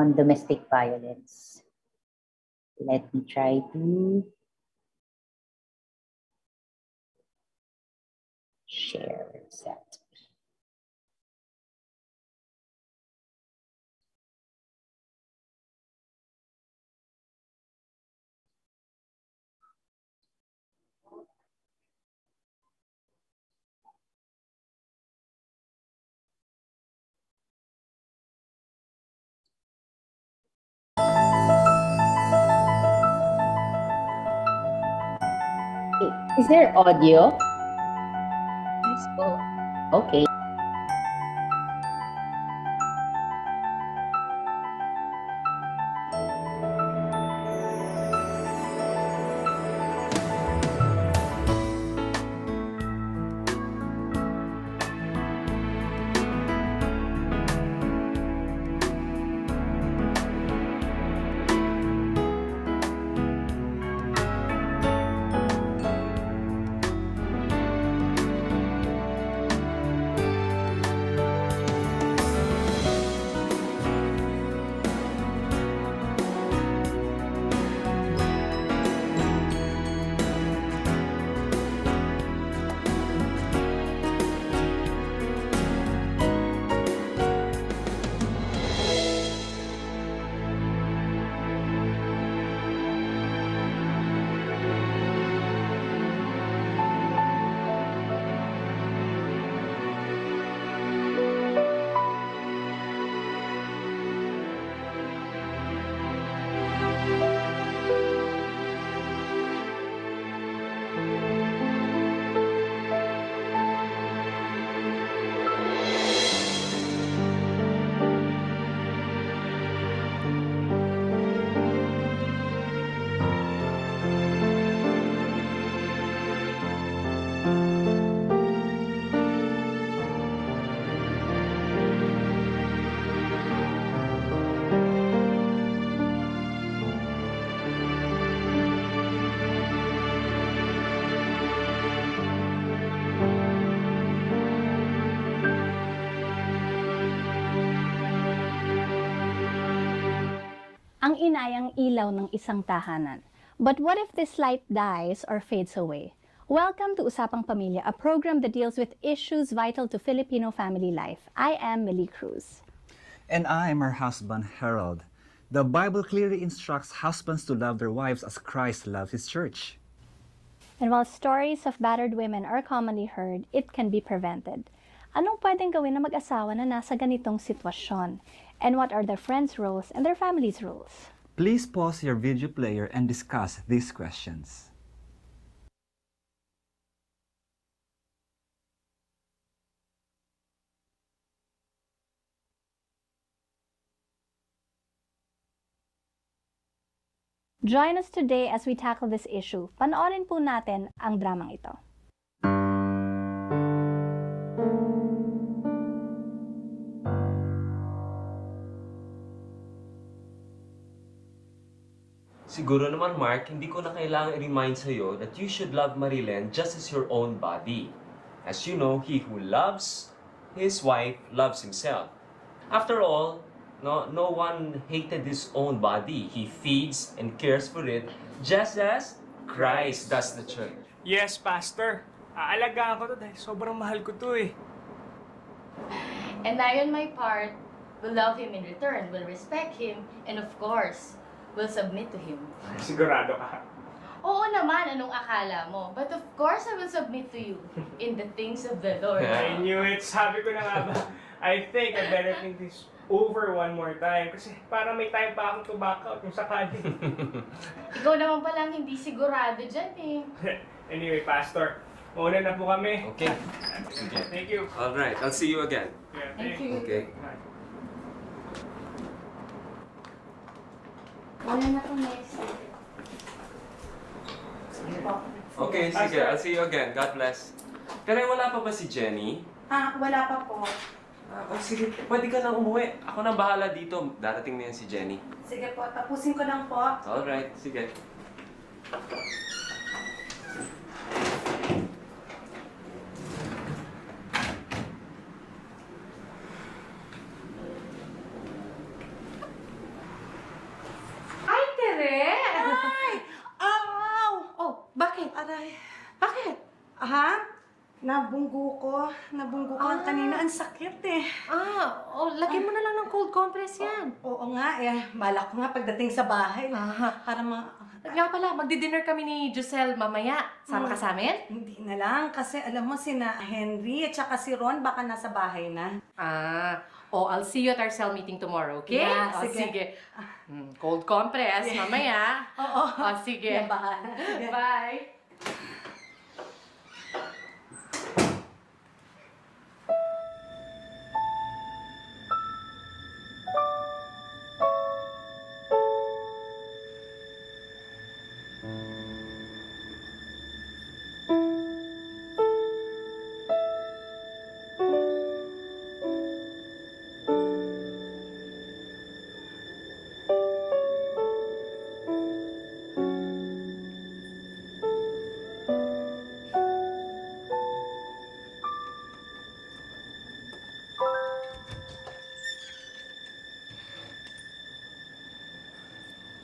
on domestic violence. Let me try to share that. Is there audio? Yes po. Okay. Ang inayang ilaw ng isang tahanan. But what if this light dies or fades away? Welcome to Usapang Pamilya, a program that deals with issues vital to Filipino family life. I am Millie Cruz. And I'm her husband, Harold. The Bible clearly instructs husbands to love their wives as Christ loves His church. And while stories of battered women are commonly heard, it can be prevented. Anong pwedeng gawin ng mag-asawa na nasa ganitong sitwasyon? And what are their friends' roles and their families' roles? Please pause your video player and discuss these questions. Join us today as we tackle this issue. Panoorin po natin ang dramang ito. Siguro naman, Mark, hindi ko na kailangang i-remind sa'yo that you should love Marilen just as your own body. As you know, he who loves his wife loves himself. After all, no one hated his own body. He feeds and cares for it just as Christ does the church. Yes, Pastor. Aalagaan ko to dahil sobrang mahal ko to eh. And I, on my part, will love him in return, will respect him, and of course, will submit to him. Sigurado ka. Oo naman, anong akala mo? But of course, I will submit to you in the things of the Lord. I knew it. Sabi ko na nga ba, I think I better think this over one more time. Kasi para may time pa akong to back out kung sakali. Ikaw naman palang hindi sigurado dyan eh. Anyway, Pastor, mauna na po kami. Okay. Thank you. All right. I'll see you again. Yeah, Thank you. Okay. Wala na po next. Okay, sige. I'll see you again. God bless. Pero wala pa ba si Jenny? Wala pa po. Sige. Pwede ka nang umuwi. Ako nang bahala dito. Darating na yan si Jenny. Sige po, tapusin ko lang po. All right. Sige. Aray. Bakit? Ha? Nabunggo ko. Nabunggo ko kanina. Ang sakit eh. Lagyan mo na lang ng cold compress yan. Oo nga eh. Balak ko nga pagdating sa bahay. Para Nga pala, magdi-dinner kami ni Giselle mamaya. Sama ka sa amin? Hindi na lang. Kasi alam mo, sina Henry at saka si Ron baka nasa bahay na. I'll see you at our cell meeting tomorrow, okay? Yeah, sige. Cold compress, mamaya. Oo. Sige. Bahala. Sige. Bye.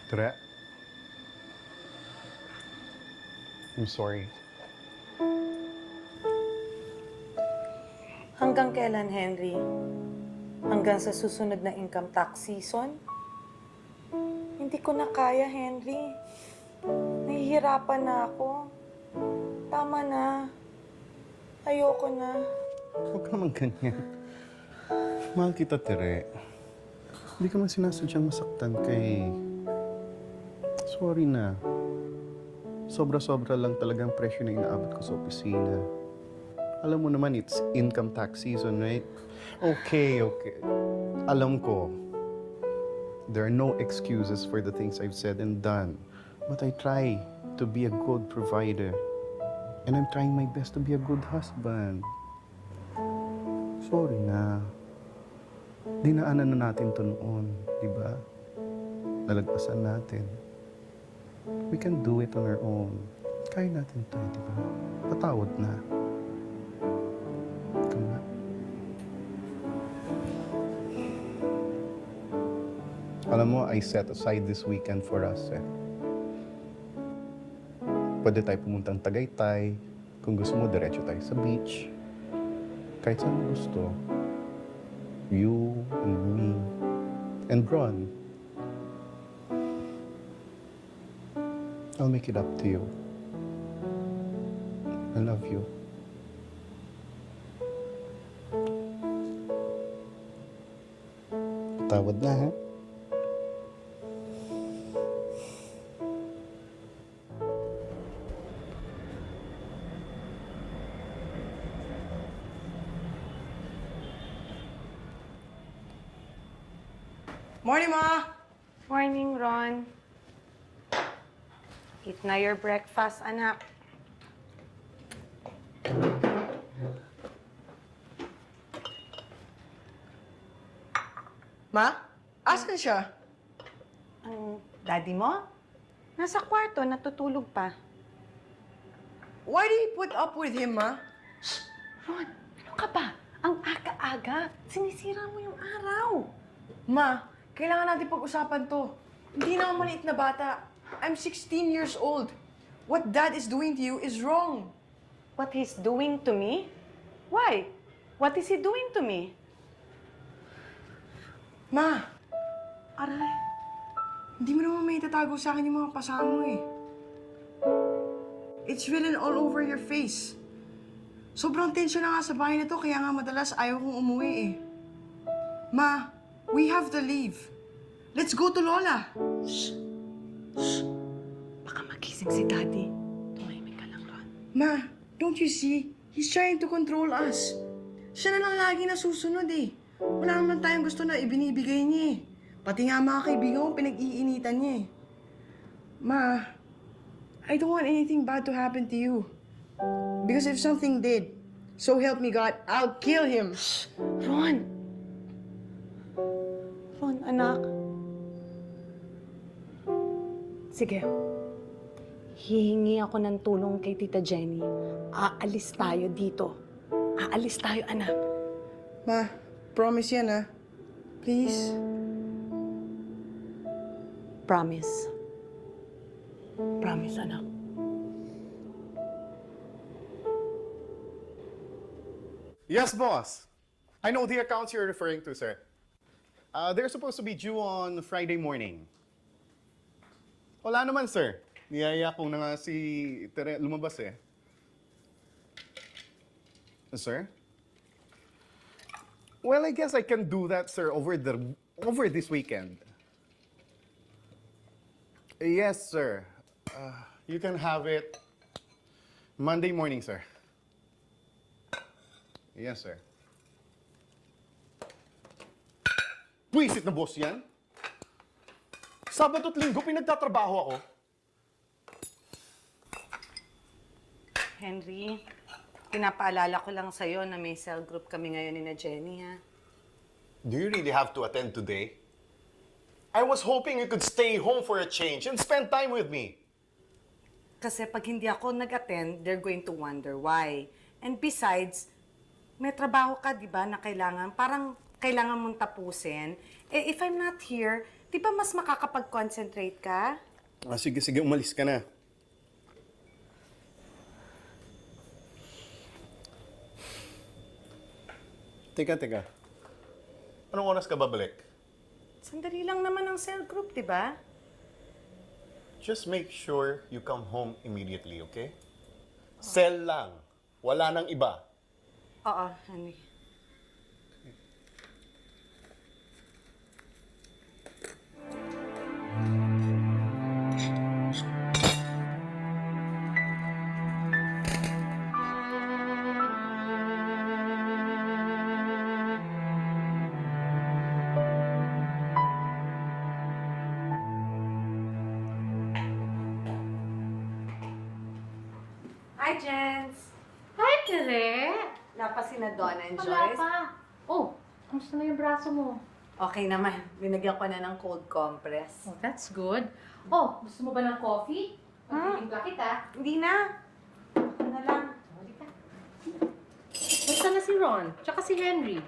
Tere. I'm sorry. Hanggang kailan, Henry? Hanggang sa susunod na income tax season? Hindi ko na kaya, Henry. Nahihirapan na ako. Tama na. Ayoko na. Huwag ka naman ganyan. Mahal kita, Tere. Hindi ka man sinasadyang masaktan kay... Sorry na. Sobra-sobra lang talagang presyo na inaabot ko sa opisina. Alam mo naman, it's income tax season, right? Okay. Alam ko. There are no excuses for the things I've said and done. But I try to be a good provider. And I'm trying my best to be a good husband. Sorry na. Dinaanan na natin to noon, di ba? Nalagpasan natin. We can do it on our own. Kaya natin to, di ba? Patawad na. Ikaw na. Alam mo, I set aside this weekend for us, eh. Pwede tayo pumuntang Tagaytay. Kung gusto mo, diretso tayo sa beach. Kahit saan mo gusto. You and me and Ron. I'll make it up to you. I love you. Patawad na, ha? Morning, Ma! Morning, Ron. Eat na your breakfast, anak. Ma? Asan siya? Ang daddy mo? Nasa kwarto, natutulog pa. Why do you put up with him, Ma? Ron, ano ka ba? Ang aga-aga. Sinisira mo yung araw. Ma, kailangan natin pag-usapan to. Hindi na ako maliit na bata. I'm 16 years old. What Dad is doing to you is wrong. What he's doing to me? Why? What is he doing to me? Ma, Aray. hindi mo naman may itatago sa akin yung mga pasama mo eh. It's written all over your face. Sobrang tensyon na nga sa bahay na to, kaya nga madalas ayaw kong umuwi eh. Ma, we have to leave. Let's go to Lola. Baka magising si Daddy. Tumahimik ka lang, Ron. Ma, don't you see? He's trying to control us. Siya na lang lagi nasusunod eh. Wala naman tayong gusto na ibinibigay niya eh. Pati nga mga kaibigan mo, pinag-iinitan niya eh. Ma, I don't want anything bad to happen to you. Because if something did, so help me God, I'll kill him. Ron! Ron, anak. Sige. Hihingi ako ng tulong kay Tita Jenny. Aalis tayo dito. Aalis tayo, anak. Ma, promise yan ah. Please. Promise. Promise, anak. Yes, boss. I know the accounts you're referring to, sir. They're supposed to be due on Friday morning. Wala naman, sir. Niyaya ko na nga si Tere lumabas eh. Sir? Well, I guess I can do that, sir, over this weekend. Yes, sir. You can have it Monday morning, sir. Yes, sir. Buisit na boss yan. Sabado at Linggo pinagtatrabaho ako. Henry, pinapaalala ko lang sa'yo na may cell group kami ngayon ni na Jenny, ha? Do you really have to attend today? I was hoping you could stay home for a change and spend time with me. Kasi pag hindi ako nag-attend, they're going to wonder why. And besides, may trabaho ka, di ba, na parang kailangan mong tapusin. Eh, if I'm not here, di ba mas makakapag-concentrate ka? Sige, umalis ka na. Teka. Anong oras ka babalik? Sandali lang naman ang cell group, di ba? Just make sure you come home immediately, okay? Cell lang. Wala nang iba. Oo, Henry. Hi, Jens. Hi, Tere! Wala pa si na Donna and Wala Joyce? pa. Oh, kamusta na yung braso mo? Okay naman. Binagyan ko na ng cold compress. Oh, that's good. Oh, gusto mo ba ng coffee? Magtimpla kita. Hindi na. Ano na lang. Basta na si Ron, tsaka si Henry.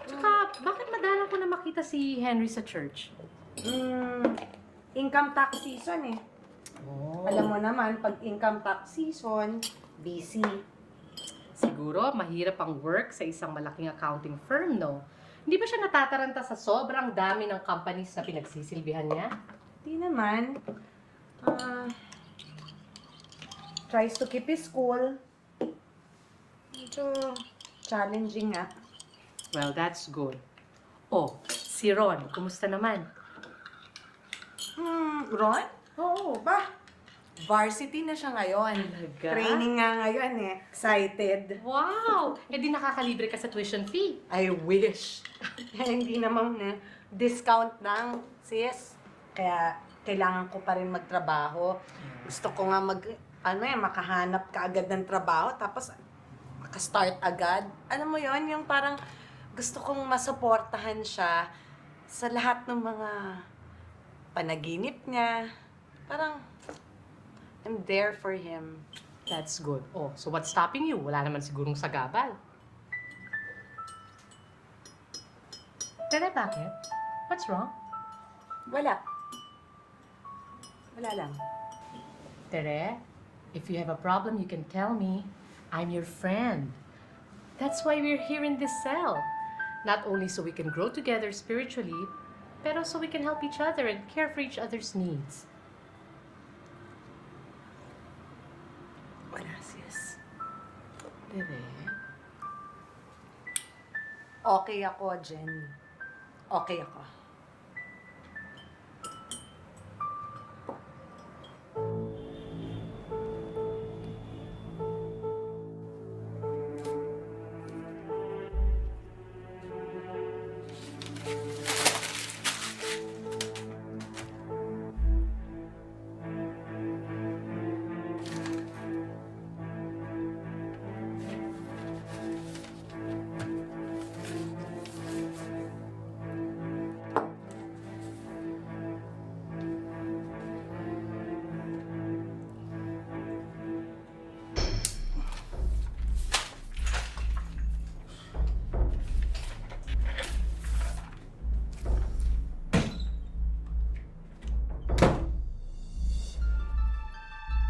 Tsaka, bakit madalang ko na makita si Henry sa church? Income tax season eh. Oh. Alam mo naman, pag income tax season, busy. Siguro, mahirap ang work sa isang malaking accounting firm, no? Hindi ba siya natataranta sa sobrang dami ng companies na pinagsisilbihan niya? Hindi naman. Tries to keep his cool. Medyo challenging nga. Well, that's good. Oh, si Ron, kumusta naman? Ron? Oo. Ba? Varsity na siya ngayon. Talaga? Training nga ngayon eh. Excited. Wow! Eh di nakakalibre ka sa tuition fee. I wish. Hindi naman na discount lang, sis. Kaya kailangan ko pa rin magtrabaho. Gusto ko nga makahanap ka agad ng trabaho, tapos makastart agad. Alam mo yon, yung parang gusto kong masuportahan siya sa lahat ng mga panaginip niya. Parang, I'm there for him. That's good. Oh, so what's stopping you? Wala naman sigurong sagabal. Tere, bakit? What's wrong? Wala. Wala lang. Tere, if you have a problem, you can tell me. I'm your friend. That's why we're here in this cell. Not only so we can grow together spiritually, pero so we can help each other and care for each other's needs. Gracias. Tere? Okay ako, Jenny. Okay ako.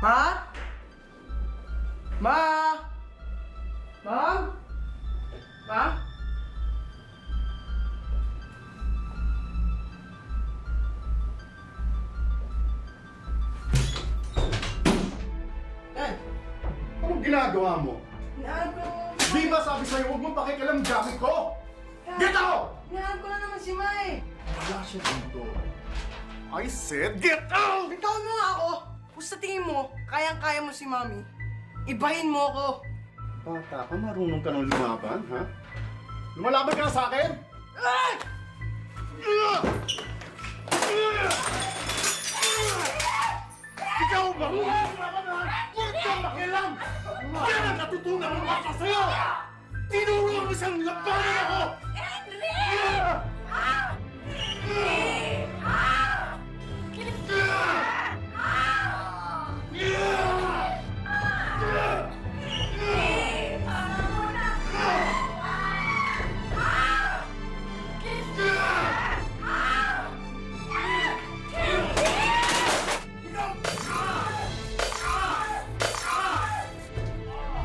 Ma? Ma? Mom? Ha? Yan. Anong ginagawa mo? Hinahanap ko lang naman. Di ba sabi sa'yo, huwag mong pakikialam ang gamit ko? Get out! Hinahanap ko lang naman si Mai. Wala siya dito. I said, get out! Bitawan mo nga ako. Kung sa tingin mo, kayang-kaya mo si Mami, ibahin mo ako. Bata ka, marunong ka ng lumaban, ha? Lumalaban ka na sa akin? Ah! Ikaw ba? Huwag kang makialam! Yan ang natutunan ng bata sa'yo! Tinuro mo siyang labanan ako!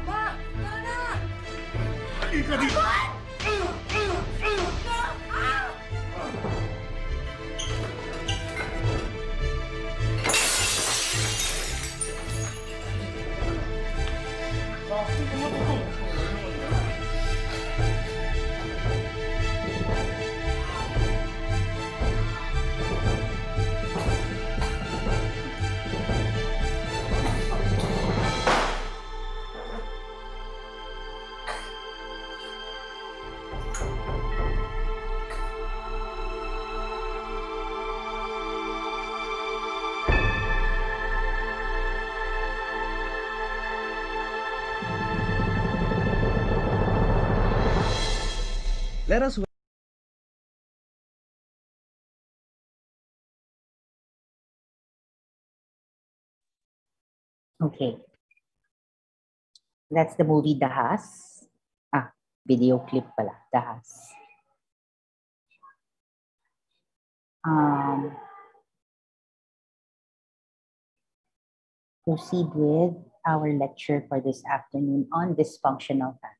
Ma! Tara na! Halika dito! Let us Okay. That's the movie Dahas. Video clip pala, Dahas. Proceed with our lecture for this afternoon on dysfunctional families.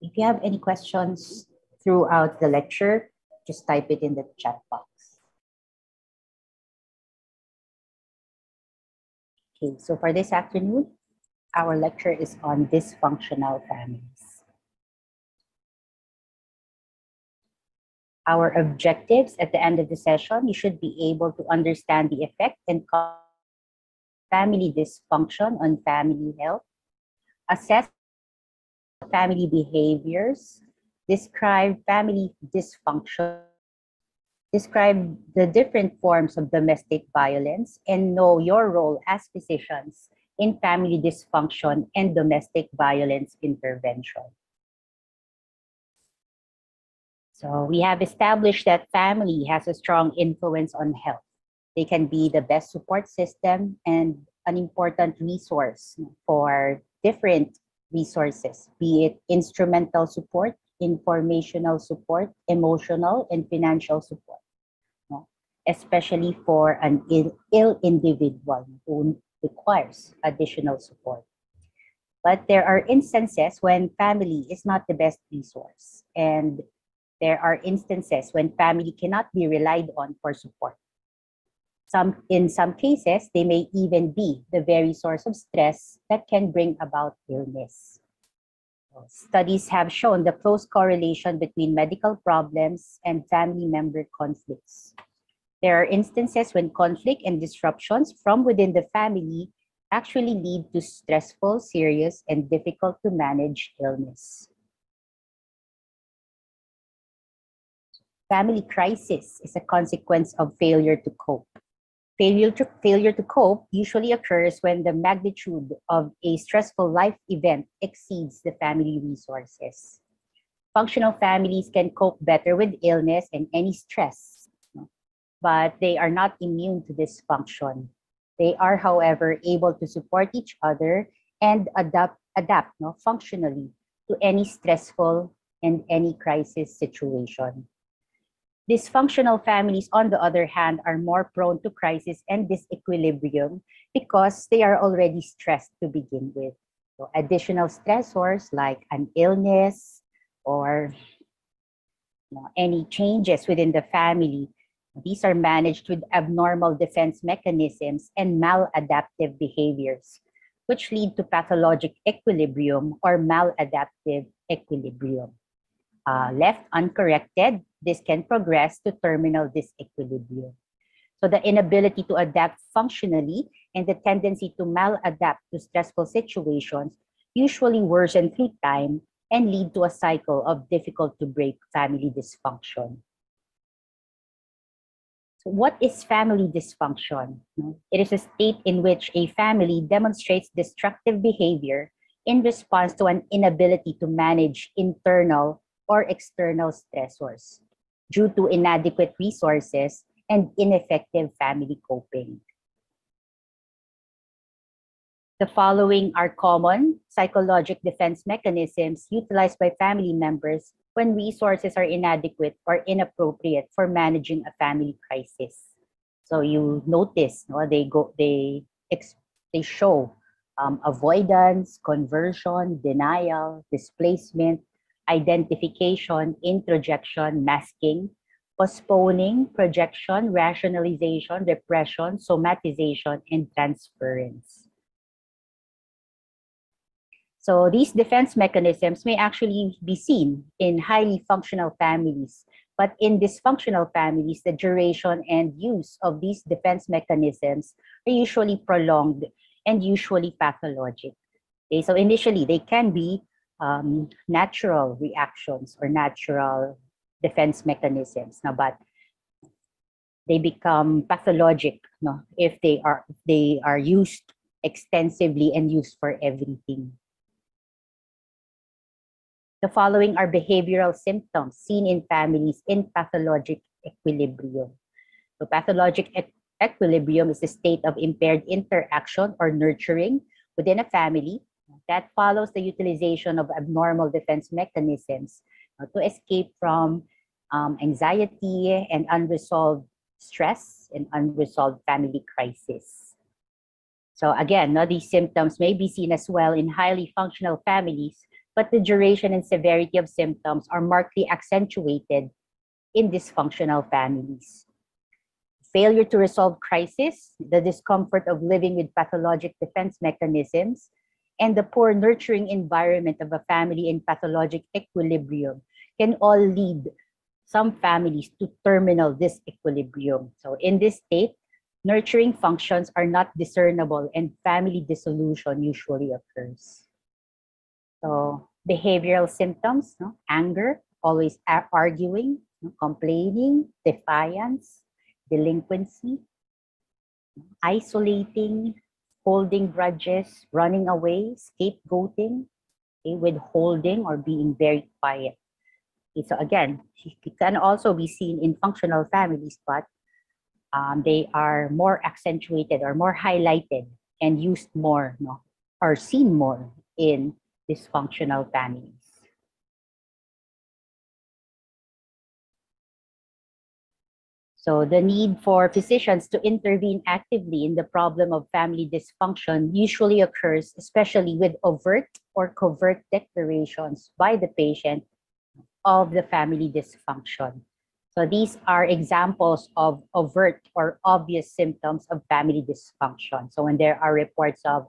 If you have any questions throughout the lecture, just type it in the chat box. Okay, so for this afternoon, our lecture is on dysfunctional families. Our objectives at the end of the session, you should be able to understand the effect and cause family dysfunction on family health, assess family behaviors, describe family dysfunction, describe the different forms of domestic violence, and know your role as physicians in family dysfunction and domestic violence intervention. So we have established that family has a strong influence on health. They can be the best support system and an important resource for different resources, be it instrumental support, informational support, emotional and financial support, especially for an ill individual who requires additional support. But there are instances when family is not the best resource, and there are instances when family cannot be relied on for support. In some cases, they may even be the very source of stress that can bring about illness. Studies have shown the close correlation between medical problems and family member conflicts. There are instances when conflict and disruptions from within the family actually lead to stressful, serious, and difficult to manage illness. Family crisis is a consequence of failure to cope. Failure to cope usually occurs when the magnitude of a stressful life event exceeds the family resources. Functional families can cope better with illness and any stress, but they are not immune to dysfunction. They are, however, able to support each other and adapt functionally to any stressful and any crisis situation. Dysfunctional families, on the other hand, are more prone to crisis and disequilibrium because they are already stressed to begin with. So additional stressors like an illness or any changes within the family, these are managed with abnormal defense mechanisms and maladaptive behaviors, which lead to pathologic equilibrium or maladaptive equilibrium. Left uncorrected, this can progress to terminal disequilibrium. So the inability to adapt functionally and the tendency to maladapt to stressful situations usually worsen through time and lead to a cycle of difficult to break family dysfunction. So what is family dysfunction? It is a state in which a family demonstrates destructive behavior in response to an inability to manage internal or external stressors due to inadequate resources and ineffective family coping. The following are common psychologic defense mechanisms utilized by family members when resources are inadequate or inappropriate for managing a family crisis. So you notice, they show avoidance, conversion, denial, displacement, identification, introjection, masking, postponing, projection, rationalization, repression, somatization, and transference. So these defense mechanisms may actually be seen in highly functional families, but in dysfunctional families, the duration and use of these defense mechanisms are usually prolonged and usually pathologic. Okay, so initially, they can be natural reactions or natural defense mechanisms, but they become pathologic if they are used extensively and used for everything. The following are behavioral symptoms seen in families in pathologic equilibrium. So pathologic equilibrium is a state of impaired interaction or nurturing within a family that follows the utilization of abnormal defense mechanisms to escape from anxiety and unresolved stress and unresolved family crisis. So again, these symptoms may be seen as well in highly functional families, but the duration and severity of symptoms are markedly accentuated in dysfunctional families. Failure to resolve crisis, the discomfort of living with pathologic defense mechanisms, and the poor nurturing environment of a family in pathologic equilibrium can all lead some families to terminal disequilibrium. So in this state, nurturing functions are not discernible and family dissolution usually occurs. So behavioral symptoms, anger, always arguing, complaining, defiance, delinquency, isolating, holding grudges, running away, scapegoating, withholding, or being very quiet. So again, it can also be seen in functional families, but they are more accentuated or more highlighted and used more, or seen more in dysfunctional families. So the need for physicians to intervene actively in the problem of family dysfunction usually occurs, especially with overt or covert declarations by the patient of the family dysfunction. So these are examples of overt or obvious symptoms of family dysfunction. So when there are reports of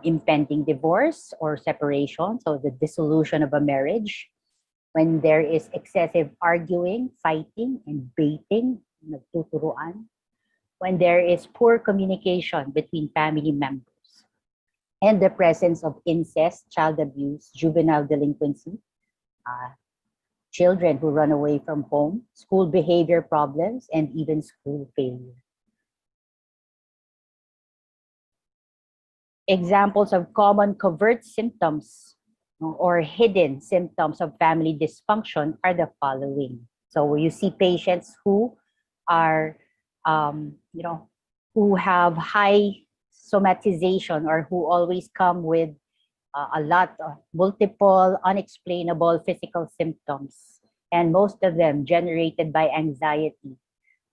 impending divorce or separation, so the dissolution of a marriage, when there is excessive arguing, fighting, and baiting, nagtuturuan, when there is poor communication between family members, and the presence of incest, child abuse, juvenile delinquency, children who run away from home, school behavior problems, and even school failure. Examples of common covert symptoms or hidden symptoms of family dysfunction are the following. So you see patients who are, who have high somatization or who always come with a lot of multiple unexplainable physical symptoms, and most of them generated by anxiety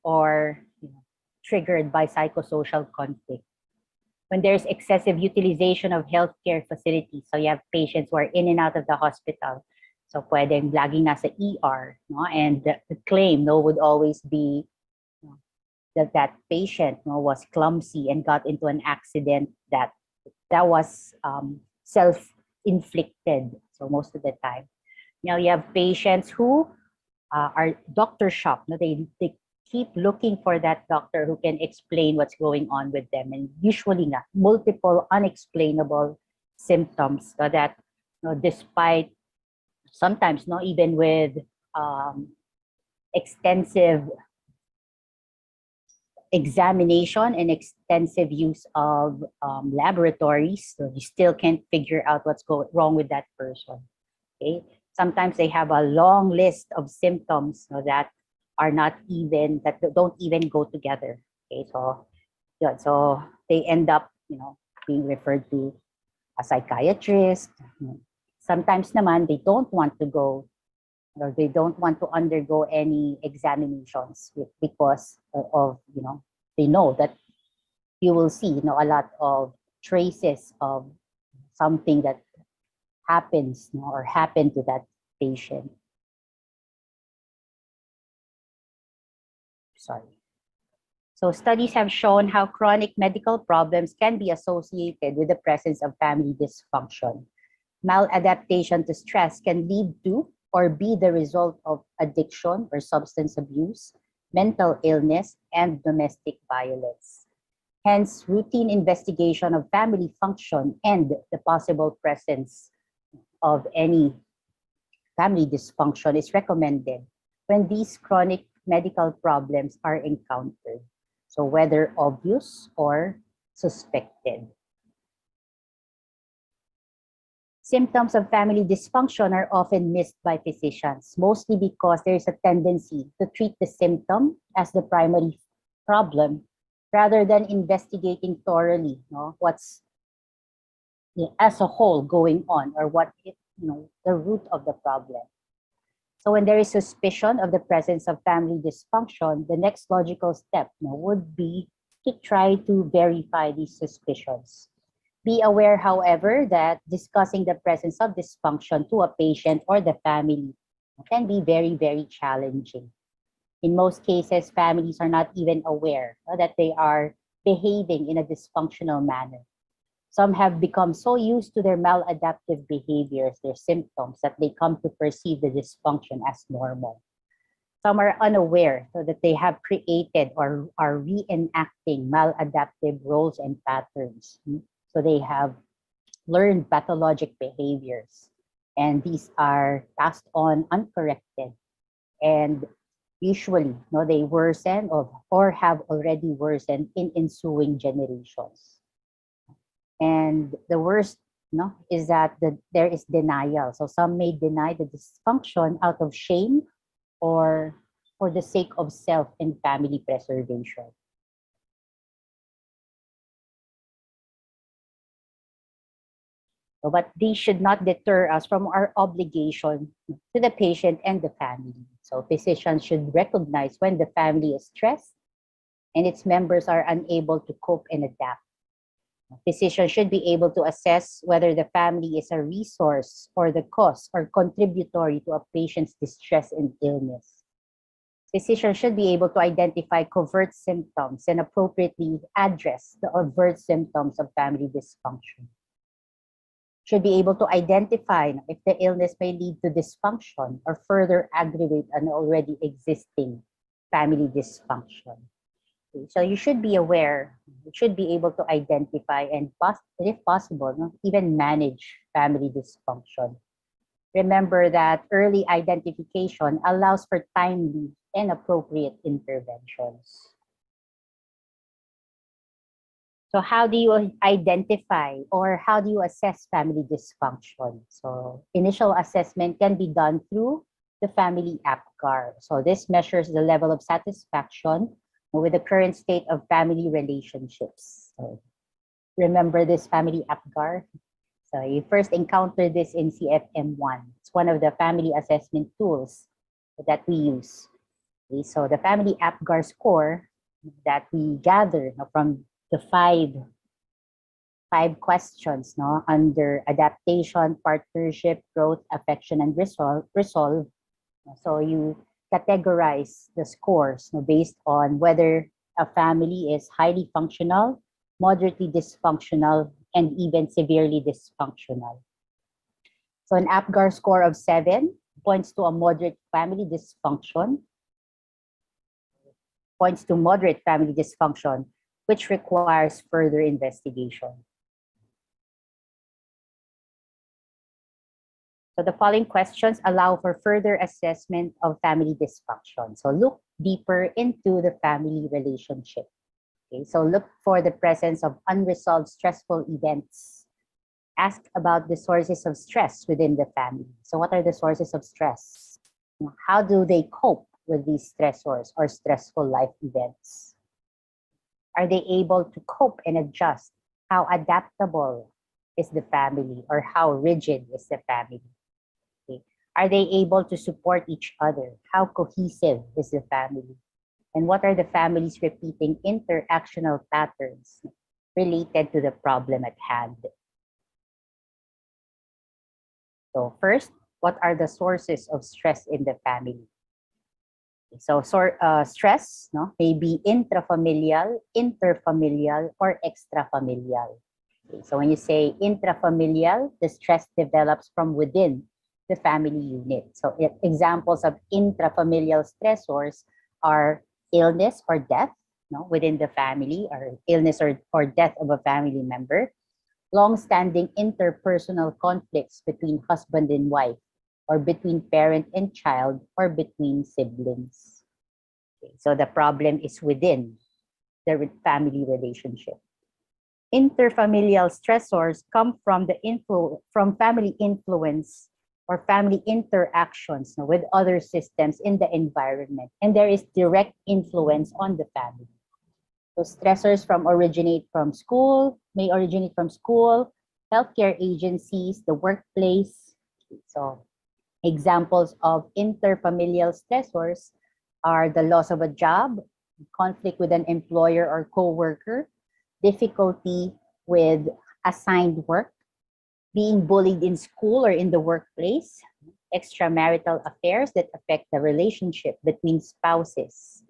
or triggered by psychosocial conflict. When there's excessive utilization of healthcare facilities, so you have patients who are in and out of the hospital, so pwedeng laging nasa ER, no? And the claim would always be that patient was clumsy and got into an accident that was self-inflicted. So most of the time, you have patients who are doctor shocked. They keep looking for that doctor who can explain what's going on with them, and usually multiple unexplainable symptoms, so that despite sometimes even with extensive examination and extensive use of laboratories, so you still can't figure out what's wrong with that person. Okay, sometimes they have a long list of symptoms that don't even go together. Okay, so they end up being referred to a psychiatrist. Sometimes naman they don't want to go, or they don't want to undergo any examinations because of they know that you will see a lot of traces of something that happens or happened to that patient. Sorry. So studies have shown how chronic medical problems can be associated with the presence of family dysfunction. Maladaptation to stress can lead to or be the result of addiction or substance abuse, mental illness, and domestic violence. Hence, routine investigation of family function and the possible presence of any family dysfunction is recommended when these chronic medical problems are encountered. So whether obvious or suspected. Symptoms of family dysfunction are often missed by physicians, mostly because there is a tendency to treat the symptom as the primary problem rather than investigating thoroughly what's as a whole going on, or what the root of the problem. So when there is suspicion of the presence of family dysfunction, the next logical step would be to try to verify these suspicions. Be aware, however, that discussing the presence of dysfunction to a patient or the family can be very, very challenging. In most cases, families are not even aware that they are behaving in a dysfunctional manner. Some have become so used to their maladaptive behaviors, their symptoms, that they come to perceive the dysfunction as normal. Some are unaware so that they have created or are reenacting maladaptive roles and patterns. So they have learned pathologic behaviors, and these are passed on uncorrected. And usually, they worsen or have already worsened in ensuing generations. And the worst is that there is denial. So some may deny the dysfunction out of shame or for the sake of self and family preservation. But these should not deter us from our obligation to the patient and the family. So physicians should recognize when the family is stressed and its members are unable to cope and adapt. Physicians should be able to assess whether the family is a resource or the cause or contributory to a patient's distress and illness. Physicians should be able to identify covert symptoms and appropriately address the overt symptoms of family dysfunction. Should be able to identify if the illness may lead to dysfunction or further aggravate an already existing family dysfunction. So you should be aware, you should be able to identify and, if possible, even manage family dysfunction. Remember that early identification allows for timely and appropriate interventions. So how do you identify or how do you assess family dysfunction? So initial assessment can be done through the family APGAR. So this measures the level of satisfaction with the current state of family relationships. So remember this family APGAR? So you first encounter this in CFM1. It's one of the family assessment tools that we use. Okay, so the family APGAR score that we gather from the five questions under adaptation, partnership, growth, affection, and resolve. So you categorize the scores based on whether a family is highly functional, moderately dysfunctional, and even severely dysfunctional. So an APGAR score of 7 points to a moderate family dysfunction, which requires further investigation. So the following questions allow for further assessment of family dysfunction. So look deeper into the family relationship. Okay, so look for the presence of unresolved stressful events. Ask about the sources of stress within the family. So what are the sources of stress? How do they cope with these stressors or stressful life events? Are they able to cope and adjust? How adaptable is the family or how rigid is the family? Okay. Are they able to support each other? How cohesive is the family? And what are the family's repeating interactional patterns related to the problem at hand? So first, what are the sources of stress in the family? So stress may be intrafamilial, interfamilial, or extrafamilial. Okay, so when you say intrafamilial, the stress develops from within the family unit. So examples of intrafamilial stressors are illness or death within the family, or illness or death of a family member, long-standing interpersonal conflicts between husband and wife, or between parent and child, or between siblings. Okay, so the problem is within the family relationship. Interfamilial stressors come from from family influence or family interactions with other systems in the environment, and there is direct influence on the family. So stressors may originate from school, healthcare agencies, the workplace. So examples of interfamilial stressors are the loss of a job, conflict with an employer or co-worker, difficulty with assigned work, being bullied in school or in the workplace, extramarital affairs that affect the relationship between spouses,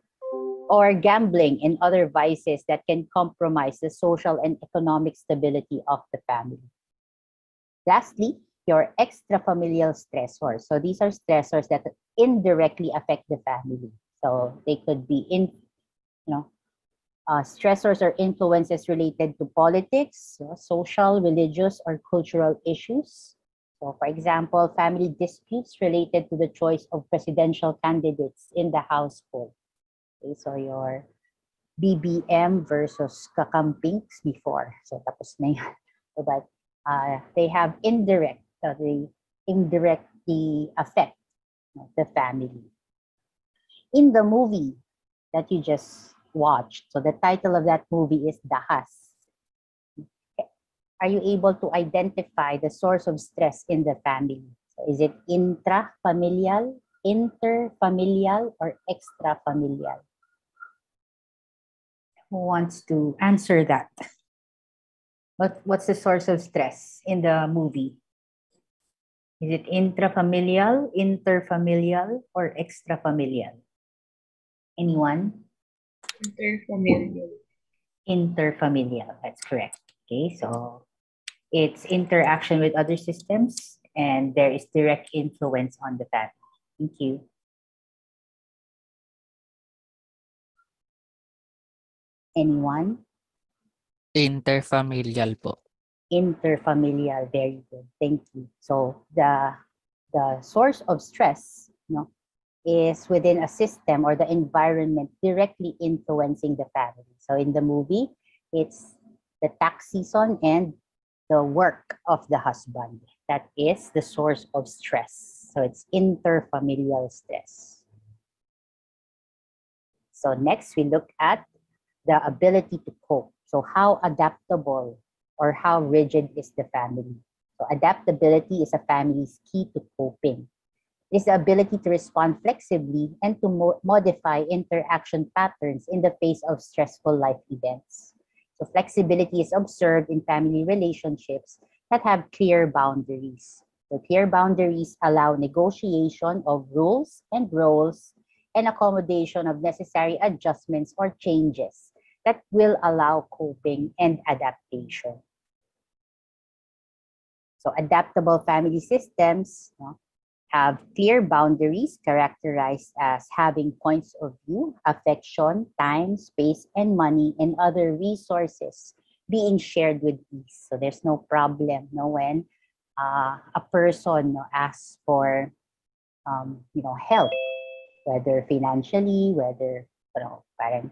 or gambling and other vices that can compromise the social and economic stability of the family. Lastly, your extrafamilial stressors. So these are stressors that indirectly affect the family. So they could be stressors or influences related to politics, social, religious, or cultural issues. So for example, family disputes related to the choice of presidential candidates in the household. Okay, so your BBM versus kakampings before. So tapos na yan. But they have they indirectly affect the family. In the movie that you just watched, so the title of that movie is Dahas. Are you able to identify the source of stress in the family? So is it intrafamilial, interfamilial, or extrafamilial? Who wants to answer that? What's the source of stress in the movie? Is it intrafamilial, interfamilial, or extrafamilial? Anyone? Interfamilial. Interfamilial, that's correct. Okay, so it's interaction with other systems and there is direct influence on the family. Thank you. Anyone? Interfamilial po. Interfamilial, very good. Thank you. So the the source of stress, is within a system or the environment directly influencing the family. So in the movie, it's the tax season and the work of the husband. That is the source of stress. So it's interfamilial stress. So next, we look at the ability to cope. So how adaptable or how rigid is the family? So adaptability is a family's key to coping. It is the ability to respond flexibly and to modify interaction patterns in the face of stressful life events. So flexibility is observed in family relationships that have clear boundaries. The clear boundaries allow negotiation of rules and roles and accommodation of necessary adjustments or changes that will allow coping and adaptation. So adaptable family systems have clear boundaries characterized as having points of view, affection, time, space, and money, and other resources being shared with ease. So there's no problem when a person asks for help, whether financially, whether parang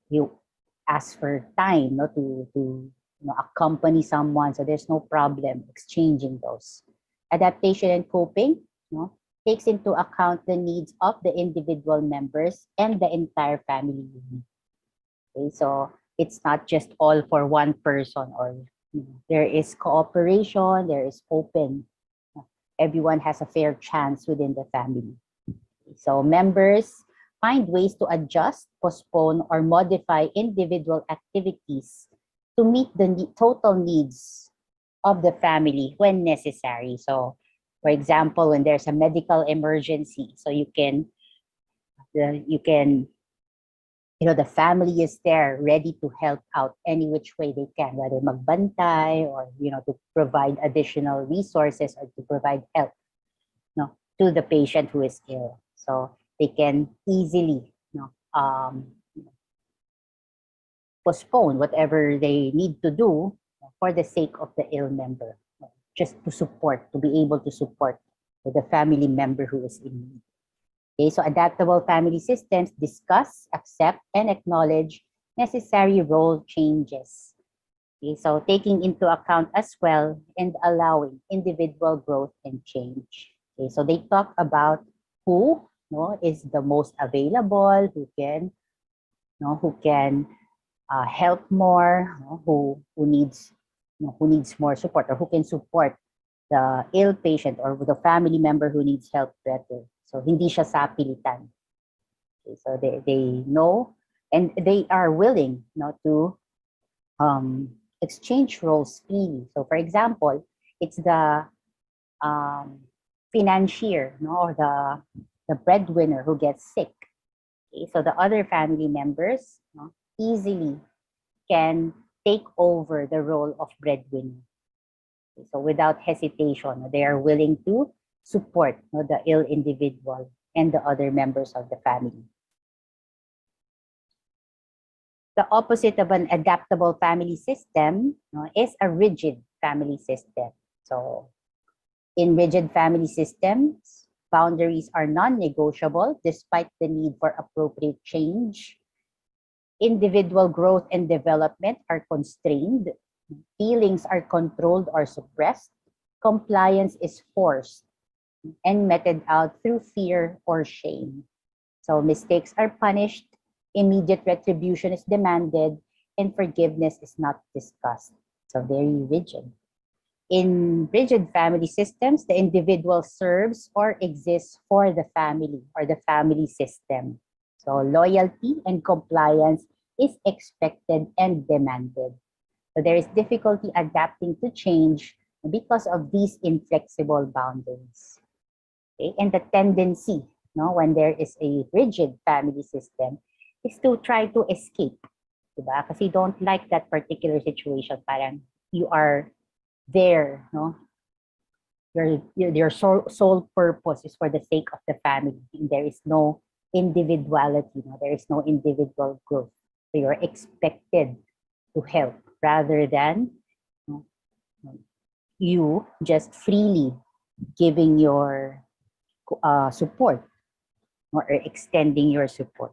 you ask for time to accompany someone. So there's no problem exchanging those. Adaptation and coping takes into account the needs of the individual members and the entire family unit. Okay, so it's not just all for one person, or there is cooperation, there is open. Everyone has a fair chance within the family. So members find ways to adjust, postpone, or modify individual activities to meet the total needs of the family when necessary. So, for example, when there's a medical emergency, so the family is there ready to help out any which way they can, whether magbantay or to provide additional resources or to provide help to the patient who is ill. So they can easily postpone whatever they need to do for the sake of the ill member, just to be able to support the family member who is in need. Okay, so adaptable family systems discuss, accept, and acknowledge necessary role changes. Okay, so taking into account as well and allowing individual growth and change. Okay, so they talk about who is the most available, who can help more, who needs more support, or who can support the ill patient or the family member who needs help better. So hindi siya sapilitan. Okay, so they know and they are willing to exchange roles freely. So for example, it's the financier or the breadwinner who gets sick. Okay, so the other family members easily can take over the role of breadwinner. Okay, so without hesitation, they are willing to support the ill individual and the other members of the family. The opposite of an adaptable family system is a rigid family system. So in rigid family systems, boundaries are non-negotiable despite the need for appropriate change. Individual growth and development are constrained. Feelings are controlled or suppressed. Compliance is forced and meted out through fear or shame. So mistakes are punished, immediate retribution is demanded, and forgiveness is not discussed. So very rigid. In rigid family systems, the individual serves or exists for the family or the family system. So loyalty and compliance is expected and demanded. So there is difficulty adapting to change because of these inflexible boundaries. Okay? And the tendency, when there is a rigid family system, is to try to escape. Diba? Kasi you don't like that particular situation. Parang you are there, Your sole purpose is for the sake of the family. And there is no individuality, there is no individual growth. So you're expected to help rather than you just freely giving your support or extending your support.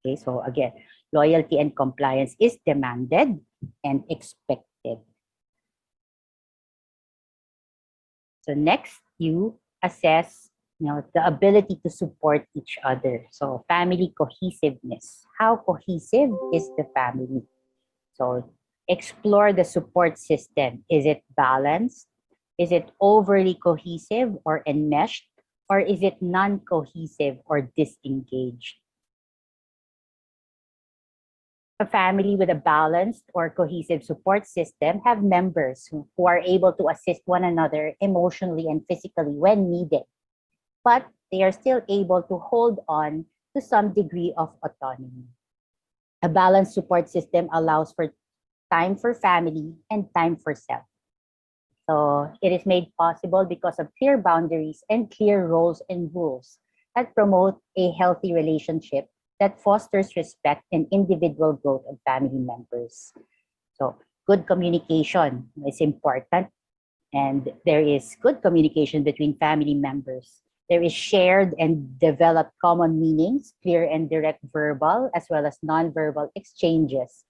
Okay, so again, loyalty and compliance is demanded and expected. So next, you assess the ability to support each other. So family cohesiveness. How cohesive is the family? So explore the support system. Is it balanced? Is it overly cohesive or enmeshed? Or is it non-cohesive or disengaged? A family with a balanced or cohesive support system have members who are able to assist one another emotionally and physically when needed, but they are still able to hold on to some degree of autonomy. A balanced support system allows for time for family and time for self. So it is made possible because of clear boundaries and clear roles and rules that promote a healthy relationship that fosters respect and individual growth of family members. So good communication is important, and there is good communication between family members. There is shared and developed common meanings, clear and direct verbal as well as nonverbal exchanges,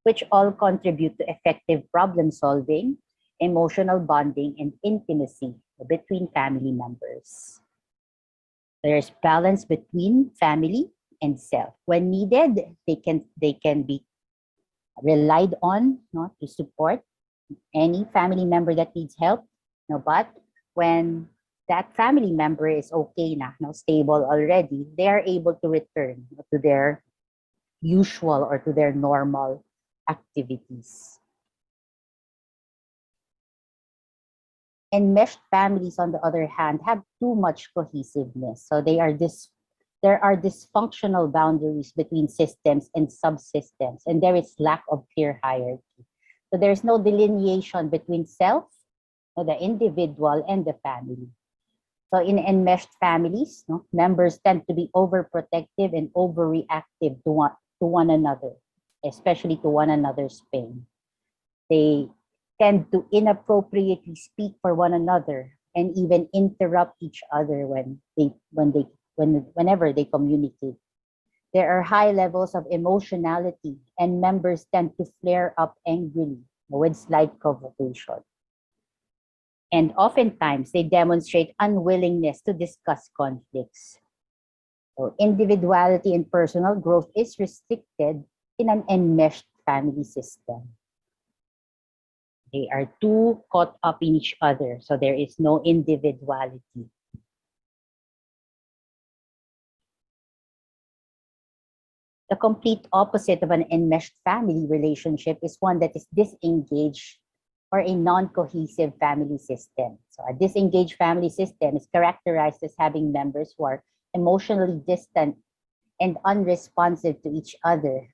which all contribute to effective problem solving, emotional bonding, and intimacy between family members. There's balance between family and self. When needed, they can be relied on to support any family member that needs help. But when that family member is okay stable already, they are able to return to their usual or to their normal activities. Enmeshed families, on the other hand, have too much cohesiveness. So there are dysfunctional boundaries between systems and subsystems, and there is lack of clear hierarchy. So there's no delineation between self, the individual, and the family. So in enmeshed families, members tend to be overprotective and overreactive to one another, especially to one another's pain. They tend to inappropriately speak for one another and even interrupt each other whenever they communicate. There are high levels of emotionality, and members tend to flare up angrily with slight provocation. And oftentimes, they demonstrate unwillingness to discuss conflicts. So individuality and personal growth is restricted in an enmeshed family system. They are too caught up in each other, so there is no individuality. The complete opposite of an enmeshed family relationship is one that is disengaged or a non-cohesive family system. So a disengaged family system is characterized as having members who are emotionally distant and unresponsive to each other.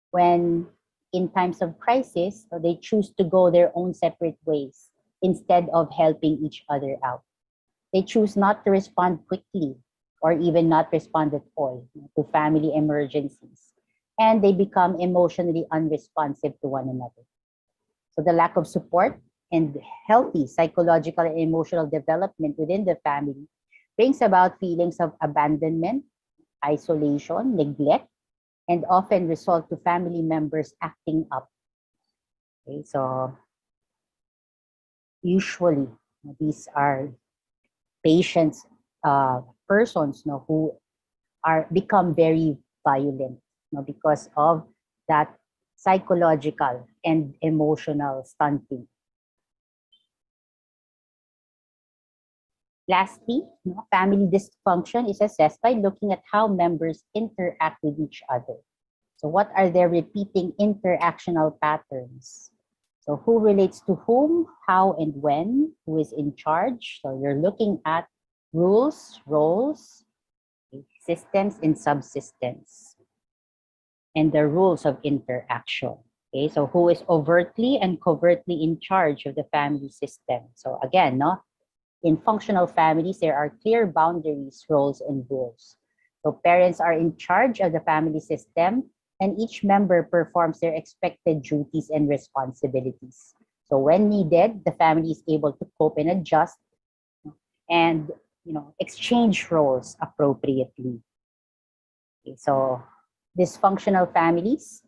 When in times of crisis, so they choose to go their own separate ways instead of helping each other out. They choose not to respond quickly or even not respond at all to family emergencies. And they become emotionally unresponsive to one another. So the lack of support and healthy psychological and emotional development within the family brings about feelings of abandonment, isolation, neglect, and often result to family members acting up. Okay, so usually these are patients, persons who become very violent because of that psychological and emotional stunting. Lastly, family dysfunction is assessed by looking at how members interact with each other. So what are their repeating interactional patterns? So who relates to whom, how and when, who is in charge? So you're looking at rules, roles, systems and subsystems, and the rules of interaction. Okay, so who is overtly and covertly in charge of the family system? So again, in functional families, there are clear boundaries, roles, and rules. So parents are in charge of the family system, and each member performs their expected duties and responsibilities. So when needed, the family is able to cope and adjust and exchange roles appropriately. Okay, so dysfunctional families,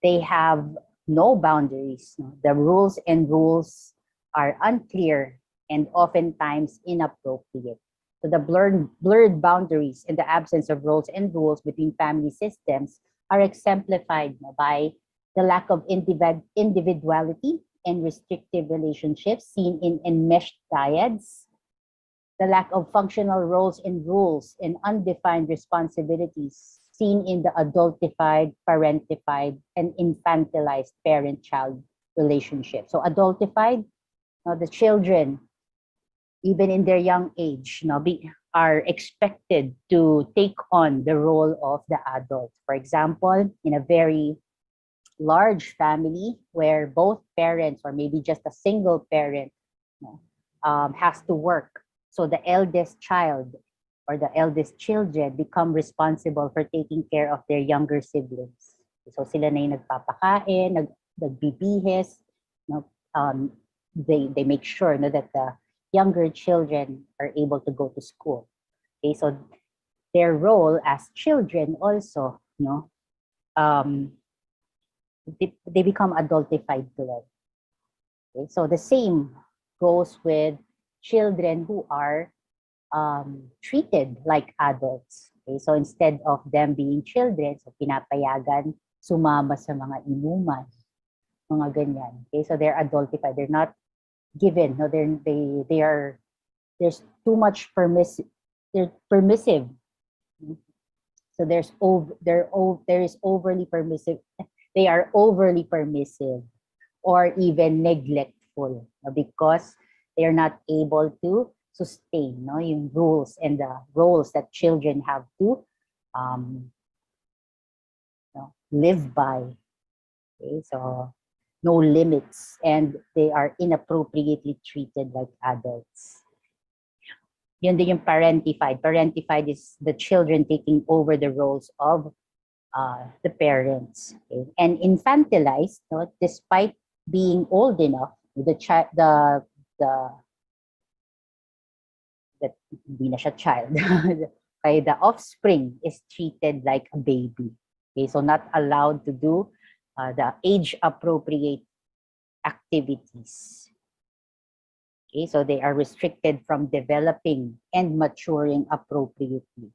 they have no boundaries. The rules and rules are unclear and oftentimes inappropriate. So the blurred boundaries in the absence of roles and rules between family systems are exemplified by the lack of individuality and restrictive relationships seen in enmeshed dyads, the lack of functional roles and rules and undefined responsibilities seen in the adultified, parentified, and infantilized parent-child relationship. So adultified, the children, even in their young age, are expected to take on the role of the adult. For example, in a very large family where both parents or maybe just a single parent has to work. So the eldest child or the eldest children become responsible for taking care of their younger siblings. So sila na yung nagpapakain, nagbibihis, they make sure that the younger children are able to go to school. Okay, so their role as children also, they become adultified to them. Okay, so the same goes with children who are treated like adults. Okay, so instead of them being children, so pinapayagan sumama sa mga inuman, mga ganyan. Okay, so they're adultified. They're not given. No, they are. There's too much permissive. They're permissive. So there is overly permissive. They are overly permissive or even neglectful because they are not able to sustain yung rules and the roles that children have to live by. Okay, so no limits, and they are inappropriately treated like adults. Yun din yung parentified. Parentified is the children taking over the roles of the parents. Okay? And infantilized, despite being old enough, hindi na siya child. Okay, the offspring is treated like a baby. Okay, so not allowed to do the age-appropriate activities. Okay, so they are restricted from developing and maturing appropriately.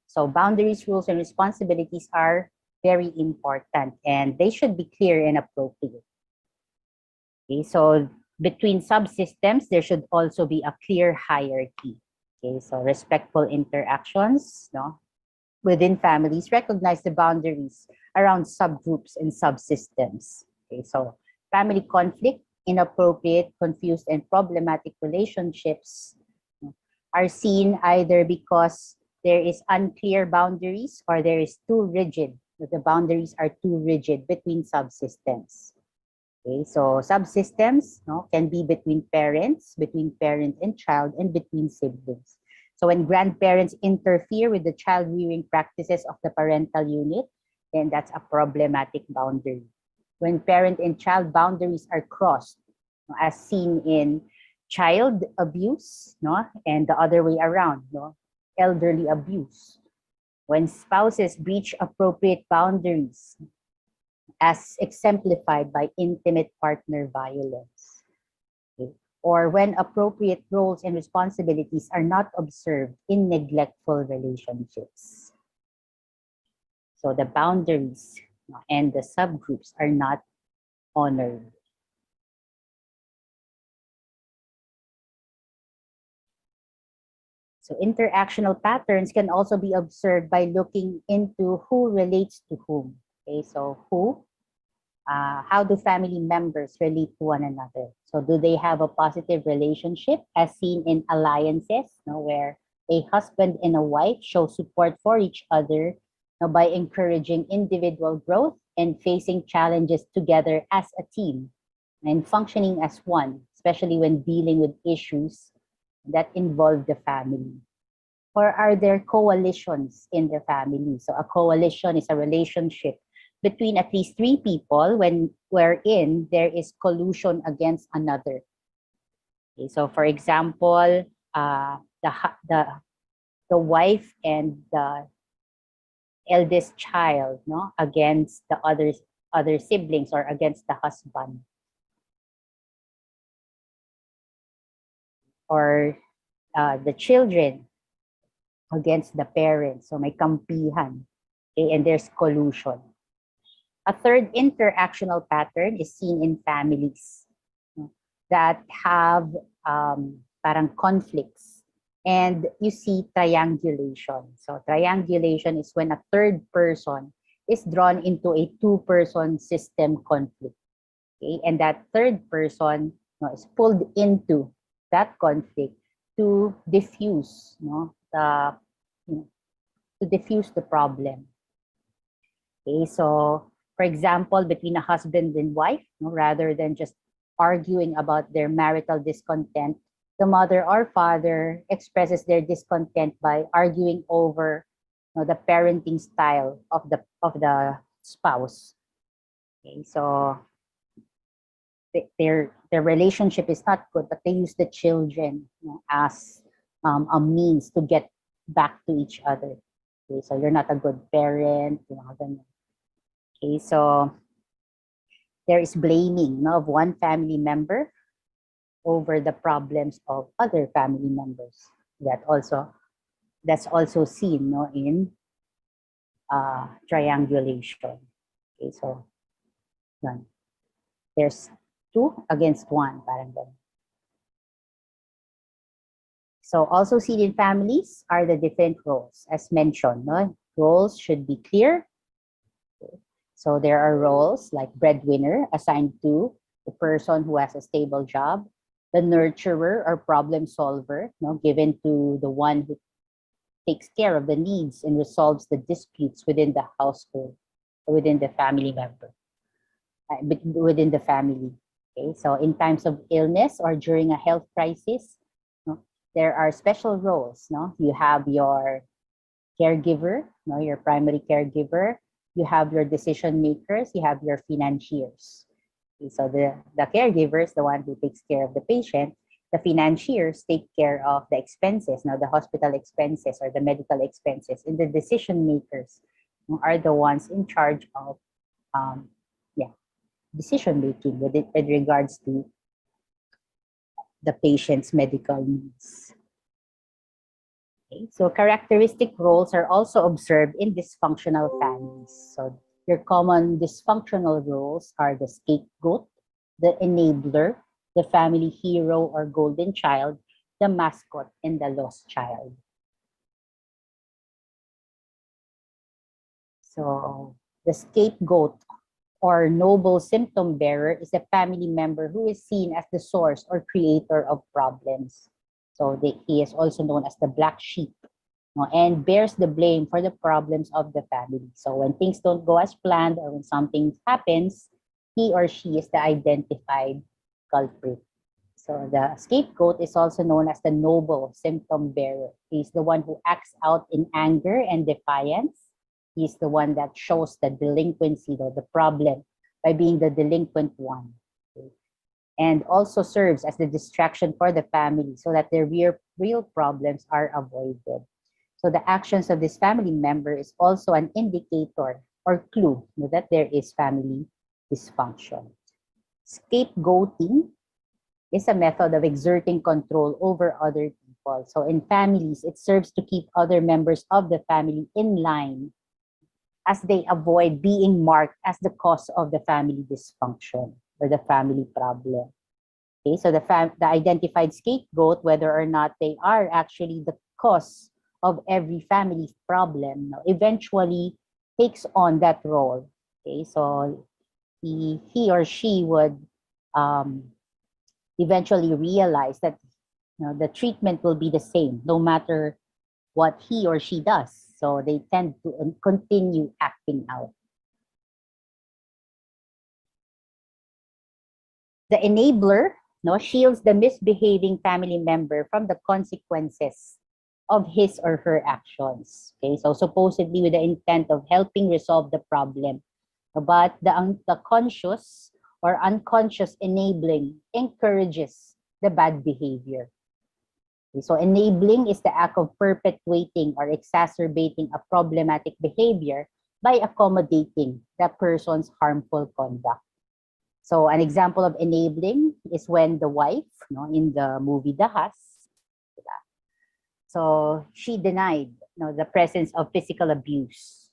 So boundaries, rules, and responsibilities are very important, and they should be clear and appropriate. Okay, so between subsystems, there should also be a clear hierarchy. Okay, so respectful interactions, within families, recognize the boundaries around subgroups and subsystems. Okay, so family conflict, inappropriate, confused, and problematic relationships are seen either because there is unclear boundaries or there is too rigid. The boundaries are too rigid between subsystems. Okay, so subsystems can be between parents, between parent and child, and between siblings. So when grandparents interfere with the child rearing practices of the parental unit, then that's a problematic boundary. When parent and child boundaries are crossed, as seen in child abuse, and the other way around, elderly abuse. When spouses breach appropriate boundaries, as exemplified by intimate partner violence. Okay? Or when appropriate roles and responsibilities are not observed in neglectful relationships. So the boundaries and the subgroups are not honored. So interactional patterns can also be observed by looking into who relates to whom. Okay, so how do family members relate to one another? So do they have a positive relationship as seen in alliances, where a husband and a wife show support for each other by encouraging individual growth and facing challenges together as a team and functioning as one, especially when dealing with issues that involve the family? Or are there coalitions in the family? So a coalition is a relationship between at least three people wherein there is collusion against another. Okay, so for example, the wife and the eldest child, no, against the other siblings or against the husband, or the children against the parents. So may kampihan, okay, and there's collusion. A third interactional pattern is seen in families, no, that have parang conflicts. And you see triangulation. So triangulation is when a third person is drawn into a two-person system conflict. Okay? And that third person, no, is pulled into that conflict to diffuse, no, to diffuse the problem. Okay, so for example, between a husband and wife, no, rather than just arguing about their marital discontent, the mother or father expresses their discontent by arguing over, you know, the parenting style of the spouse. Okay, so their relationship is not good, but they use the children, you know, as a means to get back to each other. Okay, so you're not a good parent, you know, ganun. Okay, so there is blaming, no, of one family member over the problems of other family members. That's also seen, no, in triangulation. Okay, so yun. There's two against one, parang ganun. So also seen in families are the different roles, as mentioned. No? Roles should be clear. So there are roles like breadwinner assigned to the person who has a stable job, the nurturer or problem solver, no, given to the one who takes care of the needs and resolves the disputes within the household, within the family member, within the family. Okay, so in times of illness or during a health crisis, no, there are special roles. No, you have your caregiver, no, your primary caregiver. You have your decision makers. You have your financiers. Okay, so the caregiver is the one who takes care of the patient. The financiers take care of the expenses, now the hospital expenses or the medical expenses. And the decision makers are the ones in charge of decision making with regards to the patient's medical needs. Okay, so characteristic roles are also observed in dysfunctional families. So your common dysfunctional roles are the scapegoat, the enabler, the family hero or golden child, the mascot, and the lost child. So the scapegoat or noble symptom bearer is a family member who is seen as the source or creator of problems. So he is also known as the black sheep, and bears the blame for the problems of the family. So when things don't go as planned or when something happens, he or she is the identified culprit. So the scapegoat is also known as the noble symptom bearer. He's the one who acts out in anger and defiance. He's the one that shows the delinquency or the problem by being the delinquent one. Okay? And also serves as the distraction for the family so that their real problems are avoided. So the actions of this family member is also an indicator or clue that there is family dysfunction. Scapegoating is a method of exerting control over other people. So in families, it serves to keep other members of the family in line as they avoid being marked as the cause of the family dysfunction or the family problem. Okay, so the identified scapegoat, whether or not they are actually the cause of every family problem, eventually takes on that role. Okay, so he or she would eventually realize that the treatment will be the same no matter what he or she does. So they tend to continue acting out. The enabler shields the misbehaving family member from the consequences of his or her actions. Okay, so supposedly with the intent of helping resolve the problem. But the conscious or unconscious enabling encourages the bad behavior. Okay, so enabling is the act of perpetuating or exacerbating a problematic behavior by accommodating the person's harmful conduct. So an example of enabling is when the wife, in the movie The Huss, diba? So she denied the presence of physical abuse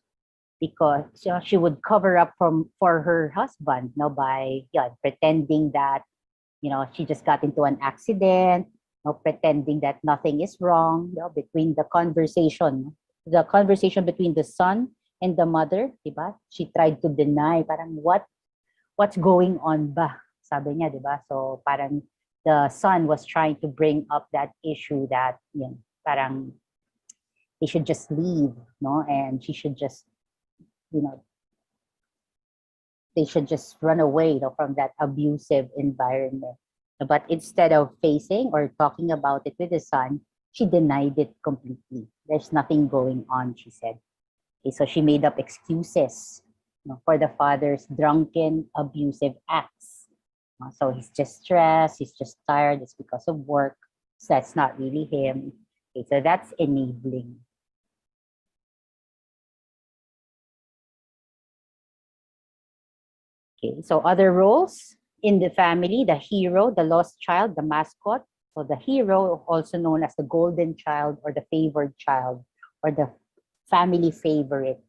because she would cover up for her husband by pretending that she just got into an accident, pretending that nothing is wrong between the conversation between the son and the mother, diba? She tried to deny parang what's going on ba? Sabi niya, diba? So parang the son was trying to bring up that issue that parang they should just leave, and she should just, they should just run away from that abusive environment. But instead of facing or talking about it with the son, she denied it completely. There's nothing going on, she said. Okay, so she made up excuses for the father's drunken, abusive acts. So he's just stressed, he's just tired, it's because of work. So that's not really him. Okay, so that's enabling. Okay, so other roles in the family: the hero, the lost child, the mascot. So the hero, also known as the golden child or the favored child or the family favorite.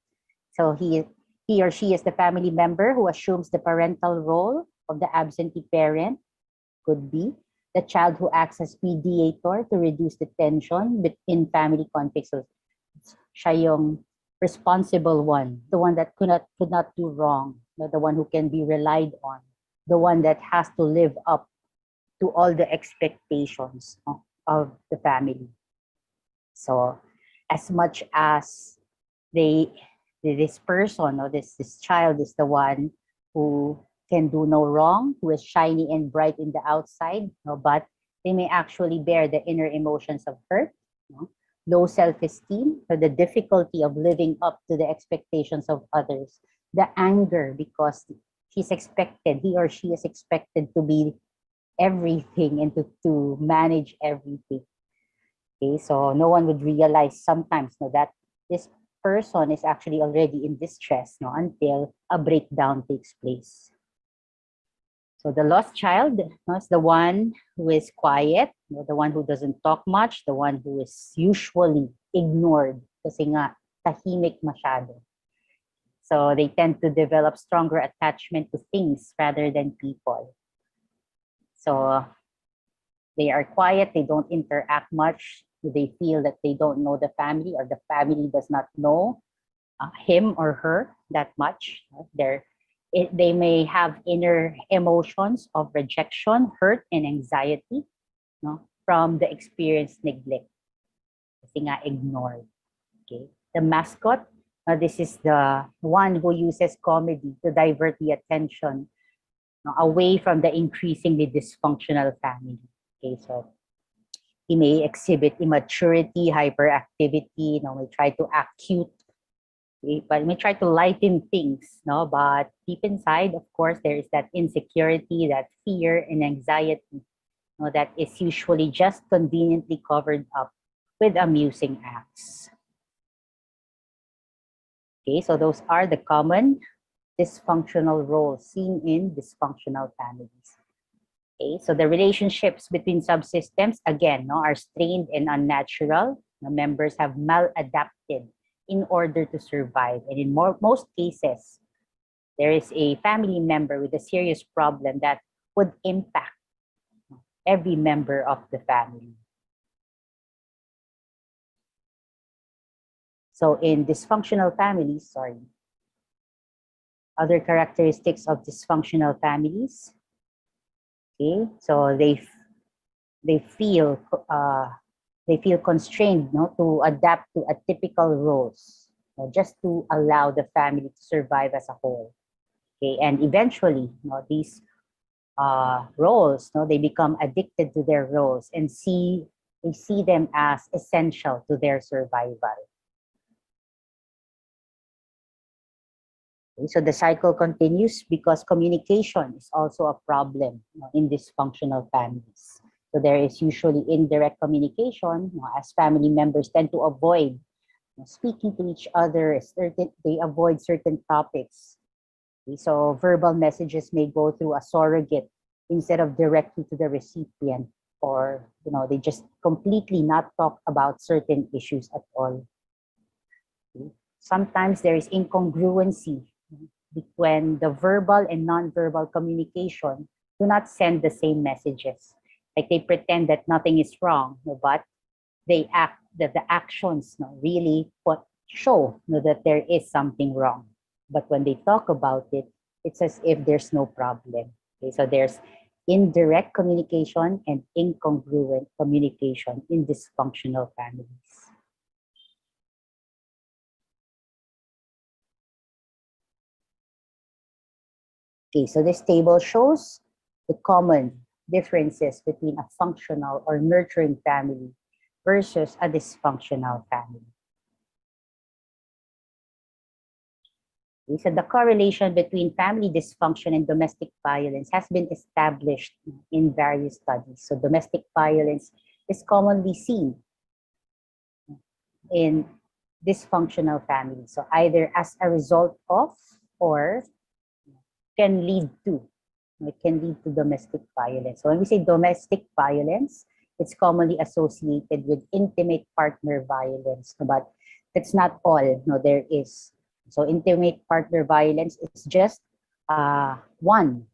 So he or she is the family member who assumes the parental role of the absentee parent. Could be the child who acts as mediator to reduce the tension in family conflicts. So siya yung responsible one, the one that could not do wrong, the one who can be relied on, the one that has to live up to all the expectations of the family. So as much as this person or this child is the one who can do no wrong, who is shiny and bright in the outside, but they may actually bear the inner emotions of hurt, low self-esteem, or the difficulty of living up to the expectations of others, the anger because he or she is expected to be everything and to manage everything. Okay, so no one would realize sometimes that this person is actually already in distress until a breakdown takes place. So the lost child is the one who is quiet, the one who doesn't talk much, the one who is usually ignored kasi nga tahimik masyado. So they tend to develop stronger attachment to things rather than people. So they are quiet, they don't interact much. They feel that they don't know the family or the family does not know him or her that much. They may have inner emotions of rejection, hurt, and anxiety from the experienced neglect. Kasi nga ignored. Okay. The mascot, this is the one who uses comedy to divert the attention away from the increasingly dysfunctional family. Okay, so he may exhibit immaturity, hyperactivity, may try to act cute, okay, but may try to lighten things, but deep inside, of course, there is that insecurity, that fear and anxiety, that is usually just conveniently covered up with amusing acts. Okay, so those are the common dysfunctional roles seen in dysfunctional families. Okay, so the relationships between subsystems, again, are strained and unnatural. The members have maladapted in order to survive. And in most cases, there is a family member with a serious problem that would impact every member of the family. So in dysfunctional families, other characteristics of dysfunctional families, okay, so they feel constrained to adapt to atypical roles, just to allow the family to survive as a whole. Okay, and eventually, these roles, they become addicted to their roles and they see them as essential to their survival. Okay, so the cycle continues because communication is also a problem in dysfunctional families. So there is usually indirect communication, as family members tend to avoid speaking to each other. They avoid certain topics. Okay, so verbal messages may go through a surrogate instead of directly to the recipient, or they just completely not talk about certain issues at all. Okay. Sometimes there is incongruency when the verbal and non-verbal communication do not send the same messages. Like they pretend that nothing is wrong, but they act that the actions really show that there is something wrong. But when they talk about it, it's as if there's no problem. Okay, so there's indirect communication and incongruent communication in dysfunctional families. Okay, so this table shows the common differences between a functional or nurturing family versus a dysfunctional family. Okay, so the correlation between family dysfunction and domestic violence has been established in various studies. So domestic violence is commonly seen in dysfunctional families. So either as a result of or can lead to. It can lead to domestic violence. So when we say domestic violence, it's commonly associated with intimate partner violence, but that's not all. No, there is. So intimate partner violence is just one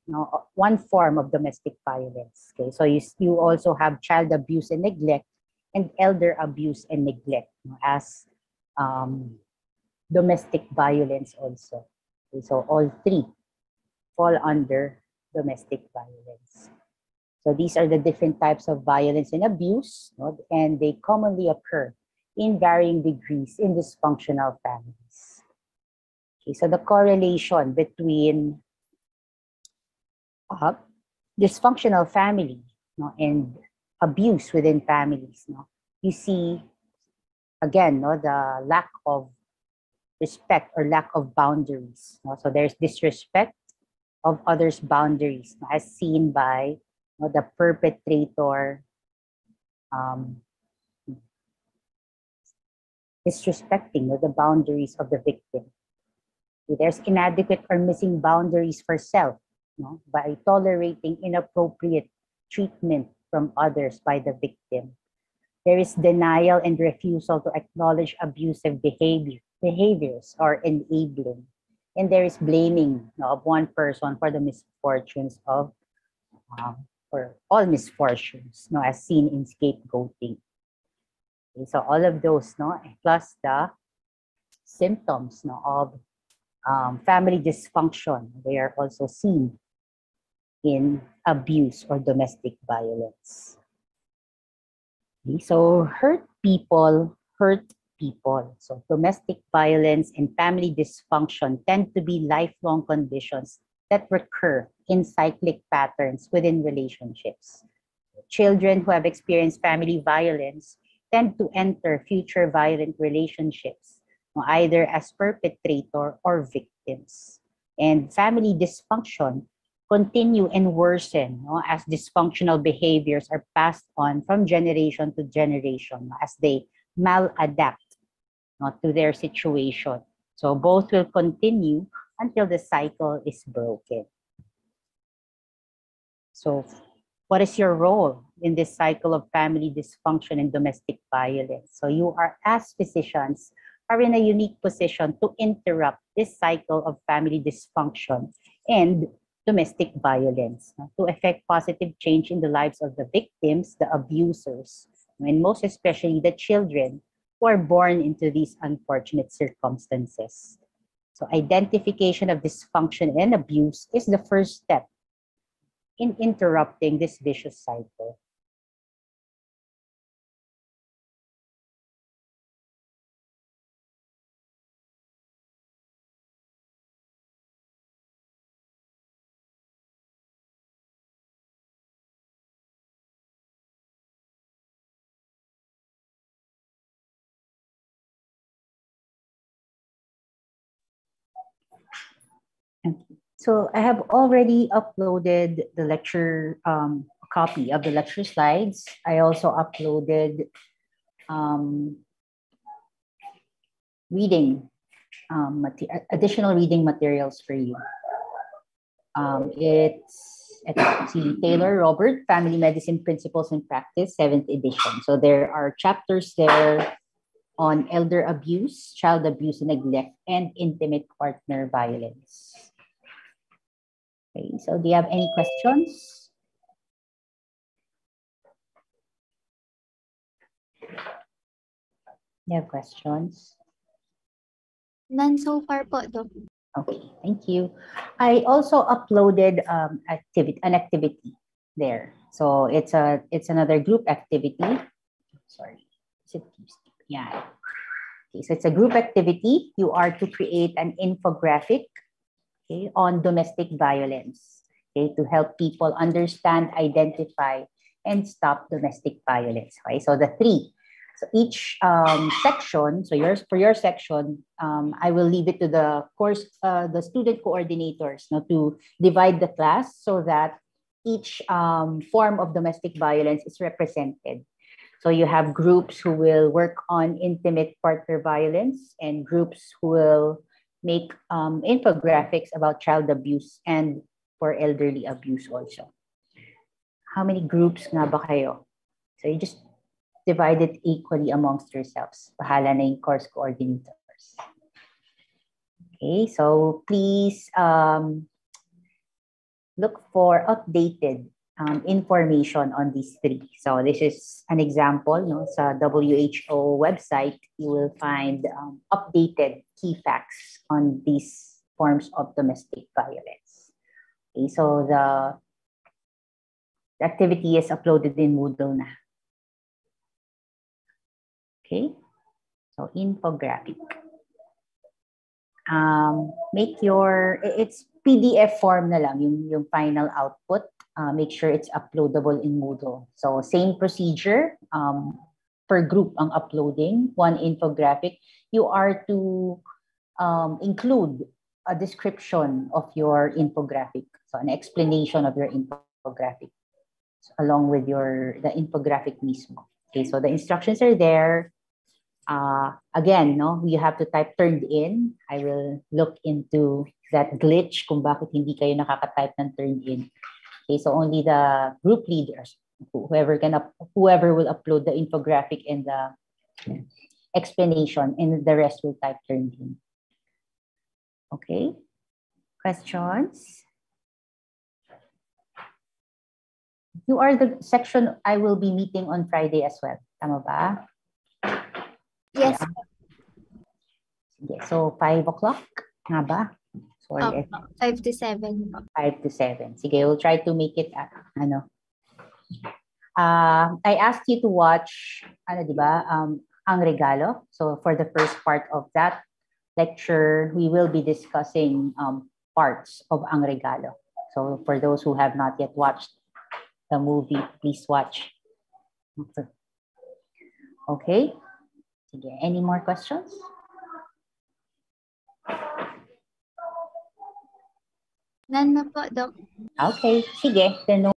form of domestic violence. Okay, so you also have child abuse and neglect, and elder abuse and neglect as domestic violence also. Okay, so all three fall under domestic violence. So these are the different types of violence and abuse, and they commonly occur in varying degrees in dysfunctional families. Okay, so the correlation between dysfunctional family and abuse within families, you see again the lack of respect or lack of boundaries. So there's disrespect of others' boundaries, as seen by the perpetrator disrespecting the boundaries of the victim. There's inadequate or missing boundaries for self by tolerating inappropriate treatment from others by the victim. There is denial and refusal to acknowledge abusive behaviors or enabling. And there is blaming of one person for the misfortunes of, or all misfortunes, as seen in scapegoating. Okay, so all of those, plus the symptoms of family dysfunction, they are also seen in abuse or domestic violence. Okay, so hurt people hurt people. So domestic violence and family dysfunction tend to be lifelong conditions that recur in cyclic patterns within relationships. Children who have experienced family violence tend to enter future violent relationships, either as perpetrator or victims. And family dysfunction continue and worsen as dysfunctional behaviors are passed on from generation to generation as they maladapt to their situation. So both will continue until the cycle is broken. So what is your role in this cycle of family dysfunction and domestic violence? So you are, as physicians, are in a unique position to interrupt this cycle of family dysfunction and domestic violence, to effect positive change in the lives of the victims, the abusers, and most especially the children who are born into these unfortunate circumstances. So identification of dysfunction and abuse is the first step in interrupting this vicious cycle. So I have already uploaded the lecture, a copy of the lecture slides. I also uploaded additional reading materials for you. It's Taylor Robert, Family Medicine Principles and Practice, 7th edition. So there are chapters there on elder abuse, child abuse and neglect, and intimate partner violence. Okay, so do you have any questions? You have questions? None so far po, Doc. Okay, thank you. I also uploaded an activity there. So it's another group activity. Sorry, yeah. Okay, so it's a group activity. You are to create an infographic, okay, on domestic violence, okay, to help people understand, identify, and stop domestic violence. Okay, so the three. So each section, so for your section, I will leave it to the student coordinators, to divide the class so that each form of domestic violence is represented. So you have groups who will work on intimate partner violence and groups who will make infographics about child abuse and for elderly abuse also. How many groups nga ba kayo? So you just divide it equally amongst yourselves. Bahala na yung course coordinators. Okay, so please look for updated information on these three. So this is an example, sa WHO website, you will find updated key facts on these forms of domestic violence. Okay, so the activity is uploaded in Moodle na. Okay, so infographic. It's PDF form na lang, yung final output. Make sure it's uploadable in Moodle. So same procedure, per group ang uploading, one infographic. You are to include a description of your infographic. So an explanation of your infographic along with the infographic mismo. Okay, so the instructions are there. Again, you have to type turned in. I will look into that glitch kung bakit hindi kayo nakaka-type ng turned in. Okay, so only the group leaders, whoever will upload the infographic and the explanation, and the rest will type turned in. Okay, questions? You are the section I will be meeting on Friday as well. Tama ba? Yes. Yeah. So 5 o'clock nga ba? Sorry. 5 to 7. 5 to 7. Sige, we'll try to make it I asked you to watch Ang Regalo. So for the first part of that lecture, we will be discussing parts of Ang Regalo. So for those who have not yet watched the movie, please watch. Okay. Sige, any more questions? None na po, Doc. Okay, sige. Then